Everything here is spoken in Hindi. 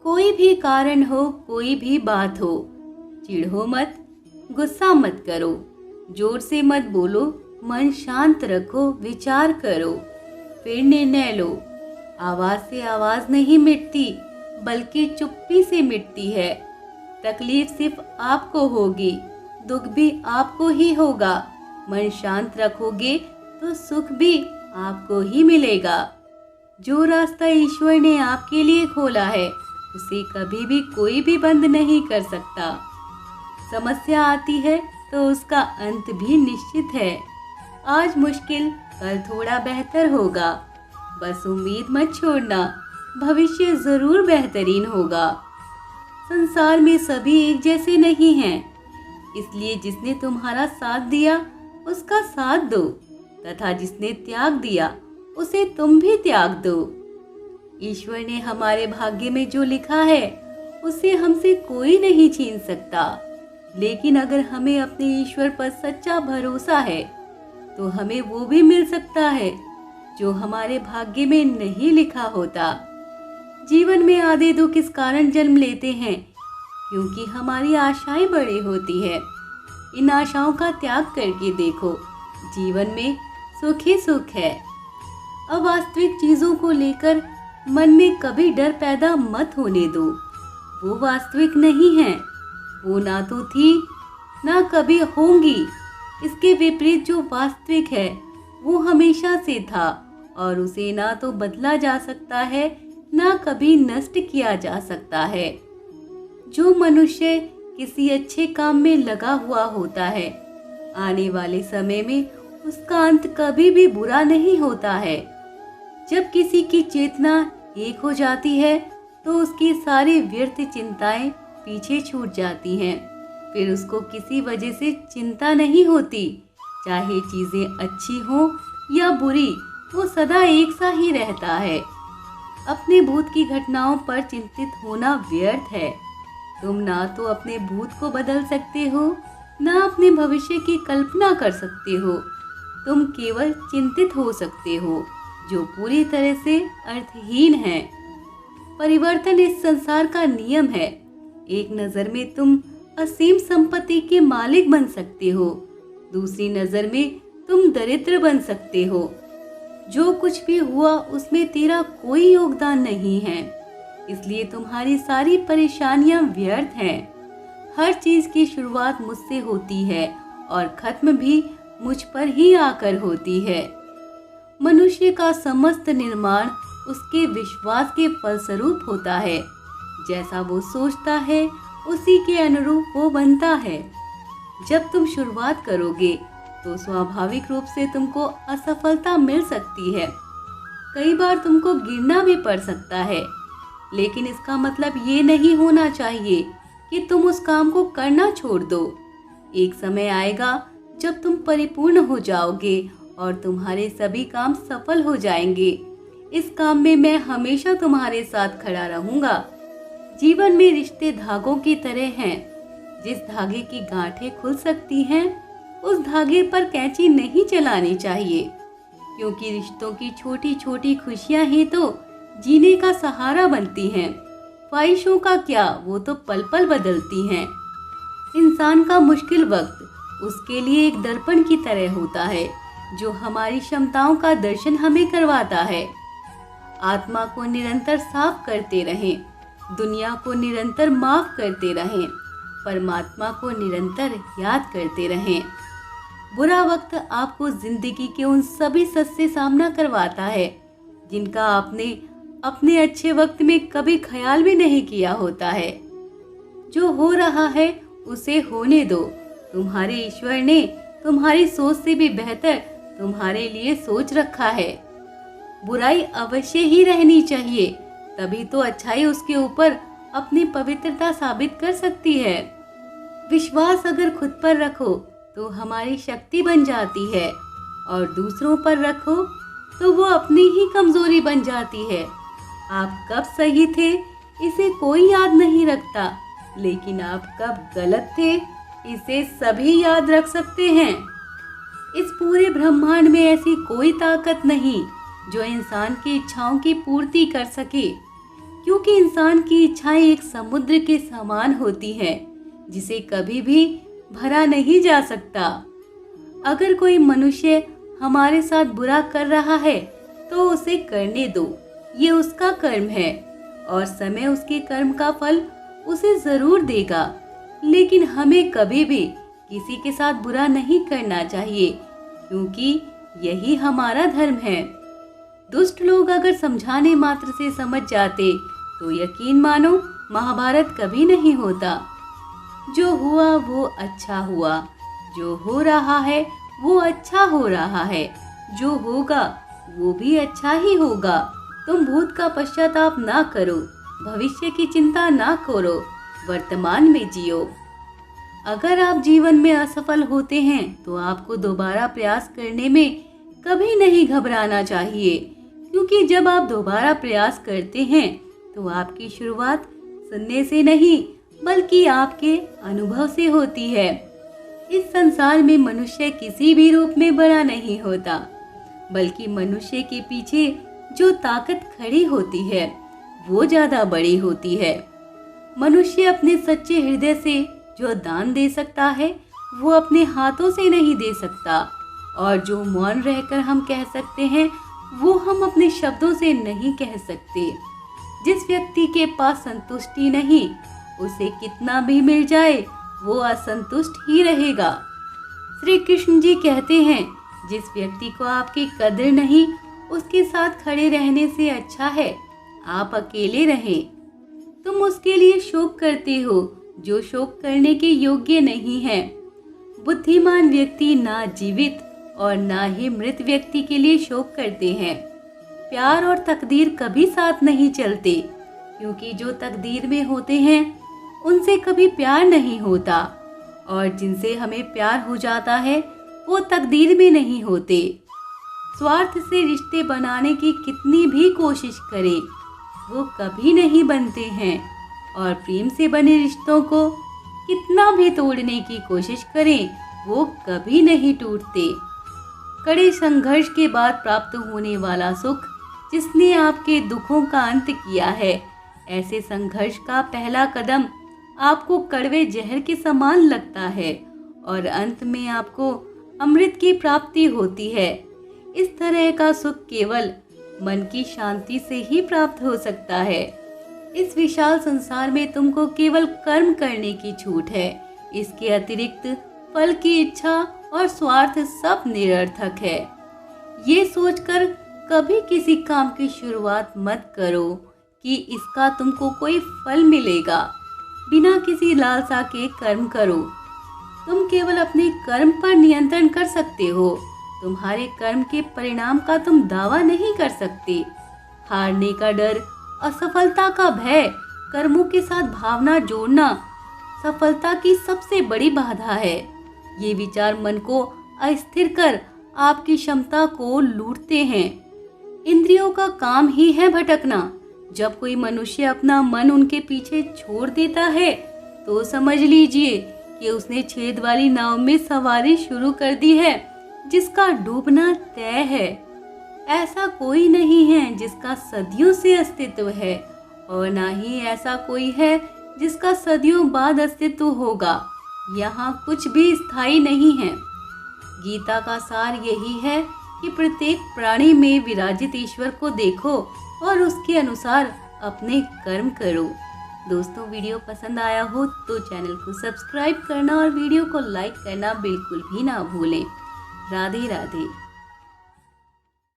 कोई भी कारण हो, कोई भी बात हो, चिढ़ो मत, गुस्सा मत करो, जोर से मत बोलो, मन शांत रखो, विचार करो, फिर निर्णय लो। आवाज से आवाज नहीं मिटती, बल्कि चुप्पी से मिटती है। तकलीफ सिर्फ आपको होगी, दुख भी आपको ही होगा। मन शांत रखोगे तो सुख भी आपको ही मिलेगा। जो रास्ता ईश्वर ने आपके लिए खोला है, उसे कभी भी कोई भी बंद नहीं कर सकता। समस्या आती है तो उसका अंत भी निश्चित है। आज मुश्किल, कल थोड़ा बेहतर होगा। बस उम्मीद मत छोड़ना, भविष्य जरूर बेहतरीन होगा। संसार में सभी एक जैसे नहीं हैं, इसलिए जिसने तुम्हारा साथ दिया उसका साथ दो, तथा जिसने त्याग दिया उसे तुम भी त्याग दो। ईश्वर ने हमारे भाग्य में जो लिखा है उसे हमसे कोई नहीं छीन सकता। लेकिन अगर हमें अपने ईश्वर पर सच्चा भरोसा है तो हमें वो भी मिल सकता है जो हमारे भाग्य में नहीं लिखा होता। जीवन में आधे दुख इस कारण जन्म लेते हैं क्योंकि हमारी आशाएं बड़ी होती है। इन आशाओं का त्याग करके देखो, जीवन में सुख ही सुख है। अवास्तविक चीजों को लेकर मन में कभी डर पैदा मत होने दो। वो वास्तविक नहीं है, वो ना तो थी ना कभी होंगी। इसके विपरीत जो वास्तविक है वो हमेशा से था और उसे ना तो बदला जा सकता है ना कभी नष्ट किया जा सकता है। जो मनुष्य किसी अच्छे काम में लगा हुआ होता है, आने वाले समय में उसका अंत कभी भी बुरा नहीं होता है। जब किसी की चेतना एक हो जाती है तो उसकी सारी व्यर्थ चिंताएं पीछे छूट जाती हैं। फिर उसको किसी वजह से चिंता नहीं होती। चाहे चीजें अच्छी हो या बुरी, वो सदा एक सा ही रहता है। अपने भूत की घटनाओं पर चिंतित होना व्यर्थ है। तुम ना तो अपने भूत को बदल सकते हो, ना अपने भविष्य की कल्पना कर सकते हो। तुम केवल चिंतित हो सकते हो, जो पूरी तरह से अर्थहीन है। परिवर्तन इस संसार का नियम है। एक नजर में तुम असीम संपत्ति के मालिक बन सकते हो, दूसरी नजर में तुम दरिद्र बन सकते हो। जो कुछ भी हुआ उसमें तेरा कोई योगदान नहीं है, इसलिए तुम्हारी सारी परेशानियां व्यर्थ हैं। हर चीज की शुरुआत मुझसे होती है और खत्म भी मुझ पर ही आकर होती है। मनुष्य का समस्त निर्माण उसके विश्वास के फलस्वरूप होता है। जैसा वो सोचता है उसी के अनुरूप वो बनता है। जब तुम शुरुआत करोगे तो स्वाभाविक रूप से तुमको असफलता मिल सकती है। कई बार तुमको गिरना भी पड़ सकता है, लेकिन इसका मतलब ये नहीं होना चाहिए कि तुम उस काम को करना छोड़ दो। एक समय आएगा जब तुम परिपूर्ण हो जाओगे और तुम्हारे सभी काम सफल हो जाएंगे। इस काम में मैं हमेशा तुम्हारे साथ खड़ा रहूंगा। जीवन में रिश्ते धागों की तरह हैं। जिस धागे की गांठें खुल सकती हैं, उस धागे पर कैंची नहीं चलानी चाहिए, क्योंकि रिश्तों की छोटी छोटी खुशियां ही तो जीने का सहारा बनती हैं। ख्वाहिशों का क्या, वो तो पल पल बदलती हैं। इंसान का मुश्किल वक्त उसके लिए एक दर्पण की तरह होता है, जो हमारी क्षमताओं का दर्शन हमें करवाता है। आत्मा को निरंतर साफ करते रहें, दुनिया को निरंतर माफ करते रहें, परमात्मा को निरंतर याद करते रहें। बुरा वक्त आपको जिंदगी के उन सभी सच से सामना करवाता है जिनका आपने अपने अच्छे वक्त में कभी ख्याल भी नहीं किया होता है। जो हो रहा है उसे होने दो। तुम्हारे ईश्वर ने तुम्हारी सोच से भी बेहतर तुम्हारे लिए सोच रखा है। बुराई अवश्य ही रहनी चाहिए, तभी तो अच्छाई उसके ऊपर अपनी पवित्रता साबित कर सकती है। विश्वास अगर खुद पर रखो तो हमारी शक्ति बन जाती है, और दूसरों पर रखो तो वो अपनी ही कमजोरी बन जाती है। आप कब सही थे इसे कोई याद नहीं रखता, लेकिन आप कब गलत थे इसे सभी याद रख सकते हैं। इस पूरे ब्रह्मांड में ऐसी कोई ताकत नहीं जो इंसान की इच्छाओं की पूर्ति कर सके, क्योंकि इंसान की इच्छाएं एक समुद्र के समान होती हैं, जिसे कभी भी भरा नहीं जा सकता। अगर कोई मनुष्य हमारे साथ बुरा कर रहा है तो उसे करने दो, ये उसका कर्म है और समय उसके कर्म का फल उसे जरूर देगा। लेकिन हमें कभी भी किसी के साथ बुरा नहीं करना चाहिए, क्योंकि यही हमारा धर्म है। दुष्ट लोग अगर समझाने मात्र से समझ जाते तो यकीन मानो महाभारत कभी नहीं होता। जो हुआ वो अच्छा हुआ, जो हो रहा है वो अच्छा हो रहा है, जो होगा वो भी अच्छा ही होगा। तुम भूत का पश्चाताप ना करो, भविष्य की चिंता ना करो, वर्तमान में जियो। अगर आप जीवन में असफल होते हैं तो आपको दोबारा प्रयास करने में कभी नहीं घबराना चाहिए, क्योंकि जब आप दोबारा प्रयास करते हैं तो आपकी शुरुआत सुनने से नहीं बल्कि आपके अनुभव से होती है। इस संसार में मनुष्य किसी भी रूप में बड़ा नहीं होता, बल्कि मनुष्य के पीछे जो ताकत खड़ी होती है वो ज्यादा बड़ी होती है। मनुष्य अपने सच्चे हृदय से जो दान दे सकता है वो अपने हाथों से नहीं दे सकता, और जो मौन रहकर हम कह सकते हैं वो हम अपने शब्दों से नहीं कह सकते। जिस व्यक्ति के पास संतुष्टि नहीं, उसे कितना भी मिल जाए वो असंतुष्ट ही रहेगा। श्री कृष्ण जी कहते हैं, जिस व्यक्ति को आपकी कदर नहीं, उसके साथ खड़े रहने से अच्छा है आप अकेले रहें। तुम उसके लिए शोक करते हो जो शोक करने के योग्य नहीं है। बुद्धिमान व्यक्ति ना जीवित और ना ही मृत व्यक्ति के लिए शोक करते हैं। प्यार और तकदीर कभी साथ नहीं चलते, क्योंकि जो तकदीर में होते हैं उनसे कभी प्यार नहीं होता, और जिनसे हमें प्यार हो जाता है वो तकदीर में नहीं होते। स्वार्थ से रिश्ते बनाने की कितनी भी कोशिश करें वो कभी नहीं बनते हैं, और प्रेम से बने रिश्तों को कितना भी तोड़ने की कोशिश करें वो कभी नहीं टूटते। कड़े संघर्ष के बाद प्राप्त होने वाला सुख जिसने आपके दुखों का अंत किया है, ऐसे संघर्ष का पहला कदम आपको कड़वे जहर के समान लगता है और अंत में आपको अमृत की प्राप्ति होती है। इस तरह का सुख केवल मन की शांति से ही प्राप्त हो सकता है। इस विशाल संसार में तुमको केवल कर्म करने की छूट है, इसके अतिरिक्त फल की इच्छा और स्वार्थ सब निरर्थक है। ये सोचकर कभी किसी काम की शुरुआत मत करो कि इसका तुमको कोई फल मिलेगा। बिना किसी लालसा के कर्म करो। तुम केवल अपने कर्म पर नियंत्रण कर सकते हो, तुम्हारे कर्म के परिणाम का तुम दावा नहीं कर सकते। हारने का डर, असफलता का भय, कर्मों के साथ भावना जोड़ना सफलता की सबसे बड़ी बाधा है। ये विचार मन को अस्थिर कर आपकी क्षमता को लूटते हैं। इंद्रियों का काम ही है भटकना। जब कोई मनुष्य अपना मन उनके पीछे छोड़ देता है तो समझ लीजिए कि उसने छेद वाली नाव में सवारी शुरू कर दी है, जिसका डूबना तय है। ऐसा कोई नहीं है जिसका सदियों से अस्तित्व है, और ना ही ऐसा कोई है जिसका सदियों बाद अस्तित्व होगा। यहाँ कुछ भी स्थायी नहीं है। गीता का सार यही है कि प्रत्येक प्राणी में विराजित ईश्वर को देखो और उसके अनुसार अपने कर्म करो। दोस्तों, वीडियो पसंद आया हो तो चैनल को सब्सक्राइब करना और वीडियो को लाइक करना बिल्कुल भी ना भूलें। राधे राधे।